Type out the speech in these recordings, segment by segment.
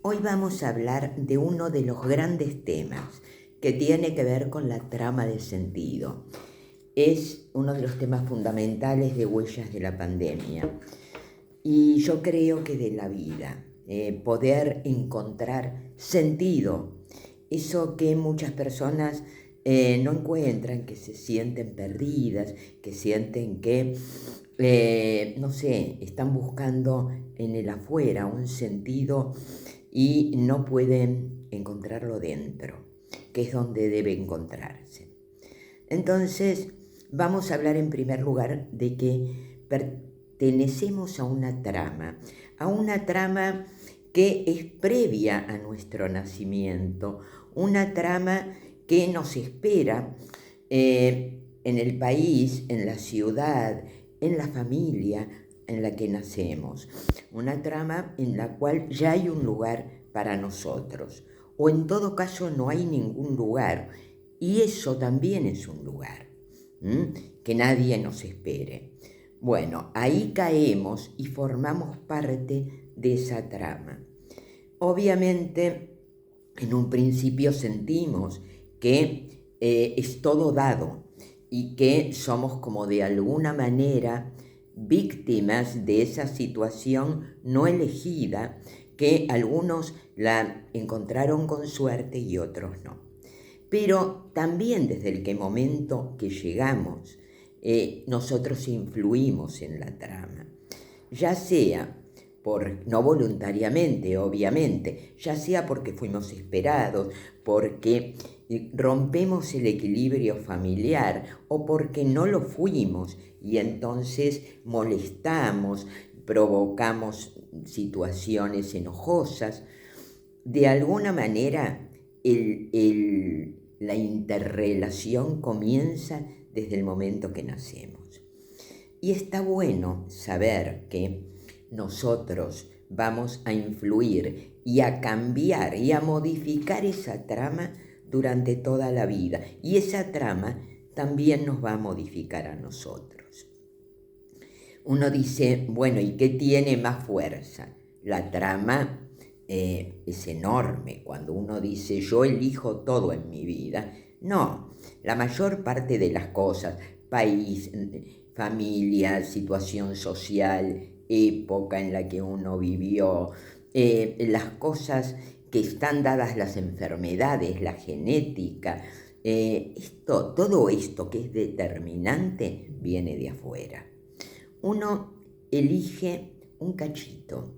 Hoy vamos a hablar de uno de los grandes temas que tiene que ver con la trama de sentido. Es uno de los temas fundamentales de Huellas de la Pandemia y yo creo que de la vida, poder encontrar sentido, eso que muchas personas no encuentran, que se sienten perdidas, que sienten que, no sé, están buscando en el afuera un sentido y no pueden encontrarlo dentro, que es donde debe encontrarse. Entonces, vamos a hablar en primer lugar de que pertenecemos a una trama que es previa a nuestro nacimiento, una trama que nos espera en el país, en la ciudad, en la familia en la que nacemos. Una trama en la cual ya hay un lugar para nosotros, o en todo caso no hay ningún lugar, y eso también es un lugar, que nadie nos espere. Bueno, ahí caemos y formamos parte de esa trama. Obviamente, en un principio sentimos que es todo dado y que somos como de alguna manera víctimas de esa situación no elegida, que algunos la encontraron con suerte y otros no. Pero también desde el momento que llegamos, nosotros influimos en la trama, ya sea no voluntariamente, obviamente, ya sea porque fuimos esperados, porque rompemos el equilibrio familiar o porque no lo fuimos y entonces molestamos, provocamos situaciones enojosas. De alguna manera, la interrelación comienza desde el momento que nacemos. Y está bueno saber que nosotros vamos a influir y a cambiar y a modificar esa trama durante toda la vida. Y esa trama también nos va a modificar a nosotros. Uno dice, bueno, ¿y qué tiene más fuerza? La trama es enorme. Cuando uno dice, yo elijo todo en mi vida. No, la mayor parte de las cosas, país, familia, situación social, época en la que uno vivió, las cosas que están dadas, las enfermedades, la genética, todo esto que es determinante viene de afuera. Uno elige un cachito.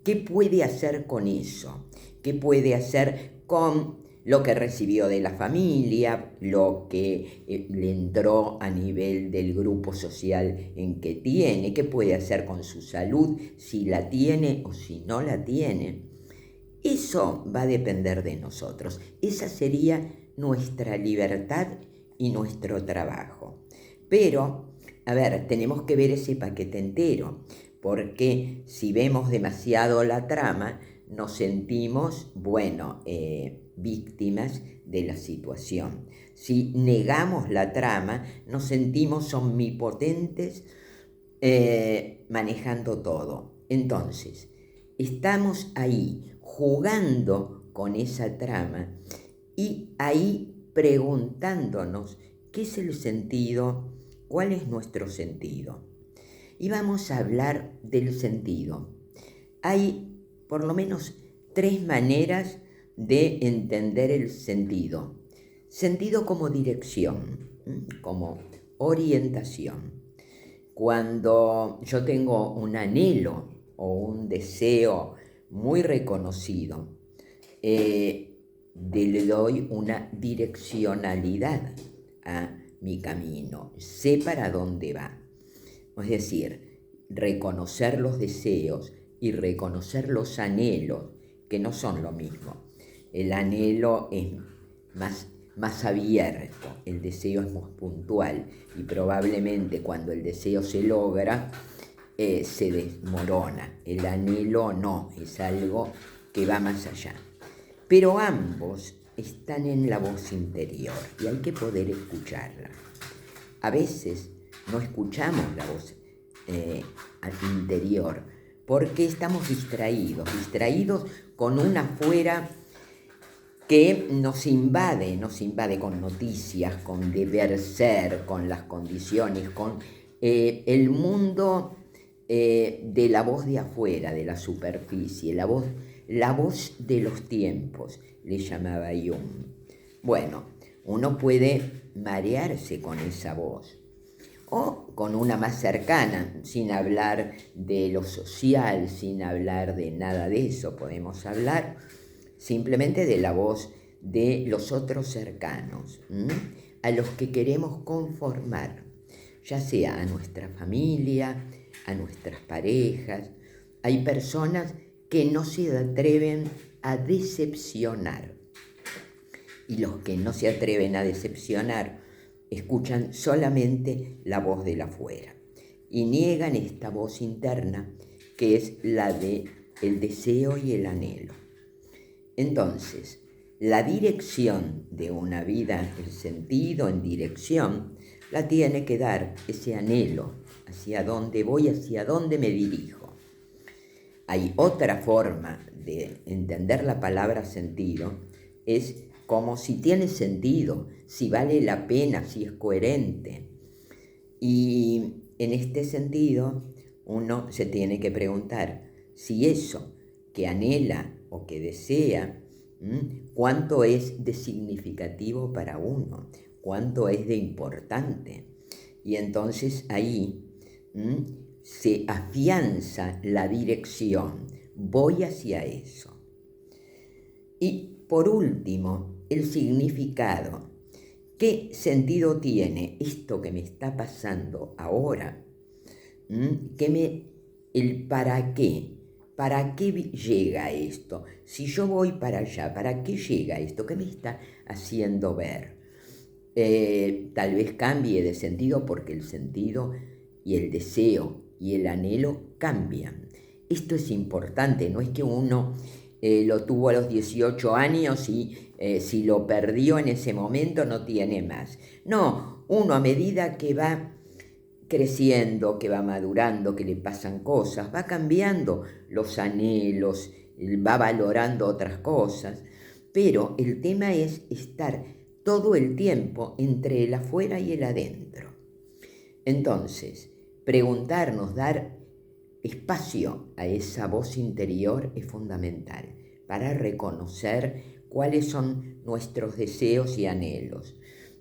¿Qué puede hacer con eso? ¿Qué puede hacer con lo que recibió de la familia, lo que le entró a nivel del grupo social en que tiene? ¿Qué puede hacer con su salud, si la tiene o si no la tiene? Eso va a depender de nosotros. Esa sería nuestra libertad y nuestro trabajo. Pero, a ver, tenemos que ver ese paquete entero, porque si vemos demasiado la trama, nos sentimos, víctimas de la situación. Si negamos la trama, nos sentimos omnipotentes, manejando todo. Entonces, estamos ahí jugando con esa trama y ahí preguntándonos qué es el sentido, cuál es nuestro sentido. Y vamos a hablar del sentido. Hay por lo menos 3 maneras de entender el sentido. Sentido como dirección, como orientación. Cuando yo tengo un anhelo o un deseo muy reconocido, le doy una direccionalidad a mi camino, sé para dónde va. Es decir, reconocer los deseos y reconocer los anhelos, que no son lo mismo. El anhelo es más abierto, el deseo es más puntual y probablemente cuando el deseo se logra, se desmorona. El anhelo no, es algo que va más allá. Pero ambos están en la voz interior y hay que poder escucharla. A veces no escuchamos la voz al interior porque estamos distraídos con un afuera que nos invade con noticias, con deber ser, con las condiciones, con el mundo de la voz de afuera, de la superficie, la voz de los tiempos, le llamaba Jung. Bueno, uno puede marearse con esa voz, o con una más cercana, sin hablar de lo social, sin hablar de nada de eso. Podemos hablar simplemente de la voz de los otros cercanos, a los que queremos conformar, ya sea a nuestra familia, a nuestras parejas. Hay personas que no se atreven a decepcionar, y los que no se atreven a decepcionar escuchan solamente la voz de afuera y niegan esta voz interna, que es la de el deseo y el anhelo. Entonces, la dirección de una vida, el sentido en dirección, la tiene que dar ese anhelo, hacia dónde voy, hacia dónde me dirijo. Hay otra forma de entender la palabra sentido, es como si tiene sentido, si vale la pena, si es coherente. Y en este sentido, uno se tiene que preguntar si eso que anhela o que desea, cuánto es de significativo para uno, cuánto es de importante. Y entonces ahí se afianza la dirección, voy hacia eso. Y por último, el significado. ¿Qué sentido tiene esto que me está pasando ahora? El para qué. ¿Para qué llega esto? Si yo voy para allá, ¿para qué llega esto? ¿Qué me está haciendo ver? Tal vez cambie de sentido, porque el sentido y el deseo y el anhelo cambian. Esto es importante, no es que uno lo tuvo a los 18 años y si lo perdió en ese momento no tiene más. No, uno a medida que va creciendo, que va madurando, que le pasan cosas, va cambiando los anhelos, va valorando otras cosas, pero el tema es estar todo el tiempo entre el afuera y el adentro. Entonces, preguntarnos, dar espacio a esa voz interior es fundamental para reconocer cuáles son nuestros deseos y anhelos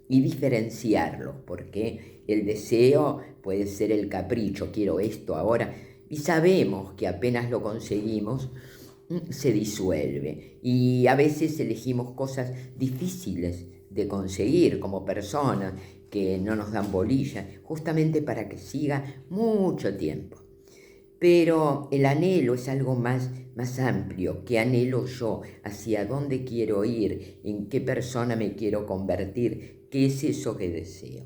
y diferenciarlos, porque el deseo puede ser el capricho, quiero esto ahora, y sabemos que apenas lo conseguimos, se disuelve, y a veces elegimos cosas difíciles de conseguir como personas que no nos dan bolilla, justamente para que siga mucho tiempo. Pero el anhelo es algo más amplio. ¿Qué anhelo yo? ¿Hacia dónde quiero ir? ¿En qué persona me quiero convertir? ¿Qué es eso que deseo?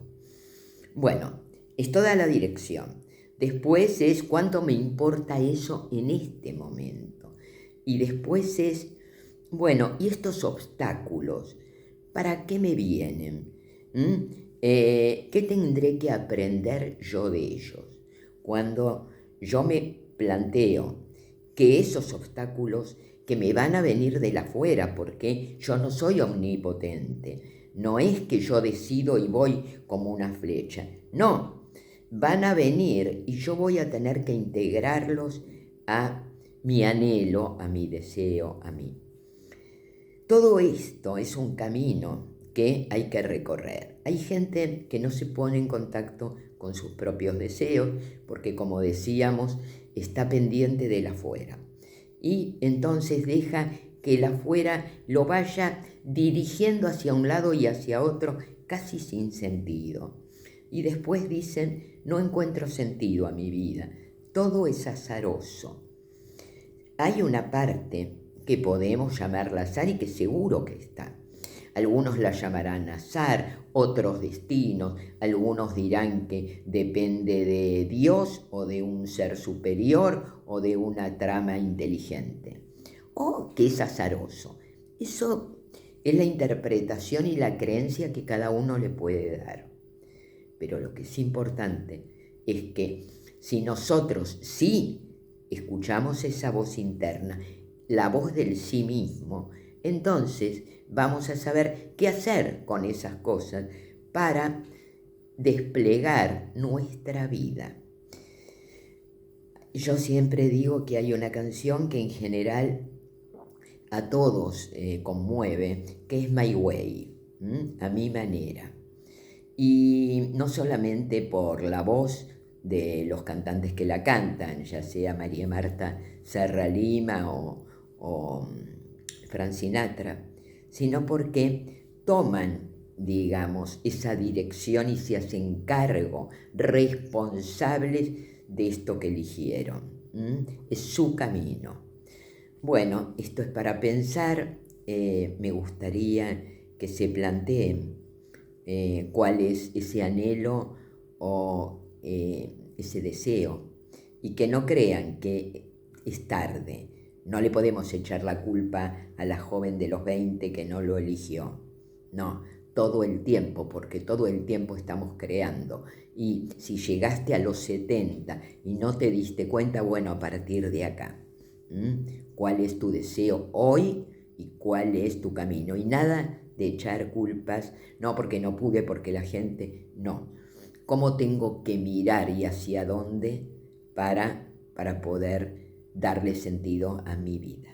Bueno, es toda la dirección. Después es cuánto me importa eso en este momento. Y después es, bueno, ¿y estos obstáculos? ¿Para qué me vienen? ¿Qué tendré que aprender yo de ellos? Cuando yo me planteo que esos obstáculos que me van a venir de afuera, porque yo no soy omnipotente, no es que yo decido y voy como una flecha, no, van a venir y yo voy a tener que integrarlos a mi anhelo, a mi deseo, a mí. Todo esto es un camino que hay que recorrer. Hay gente que no se pone en contacto con sus propios deseos porque, como decíamos, está pendiente del afuera. Y entonces deja que el afuera lo vaya dirigiendo hacia un lado y hacia otro, casi sin sentido. Y después dicen, no encuentro sentido a mi vida, todo es azaroso. Hay una parte que podemos llamarla azar y que seguro que está. Algunos la llamarán azar, otros destinos, algunos dirán que depende de Dios o de un ser superior o de una trama inteligente, o que es azaroso. Eso es la interpretación y la creencia que cada uno le puede dar. Pero lo que es importante es que si nosotros sí escuchamos esa voz interna, la voz del sí mismo, entonces vamos a saber qué hacer con esas cosas para desplegar nuestra vida. Yo siempre digo que hay una canción que en general a todos conmueve, que es My Way, a mi manera. Y no solamente por la voz de los cantantes que la cantan, ya sea María Marta Serra Lima o Frank Sinatra, sino porque toman, digamos, esa dirección y se hacen cargo, responsables de esto que eligieron. Es su camino. Bueno, esto es para pensar. Me gustaría que se planteen cuál es ese anhelo o ese deseo, y que no crean que es tarde. No le podemos echar la culpa a la joven de los 20 que no lo eligió. No, todo el tiempo, porque todo el tiempo estamos creando. Y si llegaste a los 70 y no te diste cuenta, bueno, a partir de acá, ¿cuál es tu deseo hoy y cuál es tu camino? Y nada de echar culpas, no porque no pude, porque la gente, no. ¿Cómo tengo que mirar y hacia dónde para poder darle sentido a mi vida?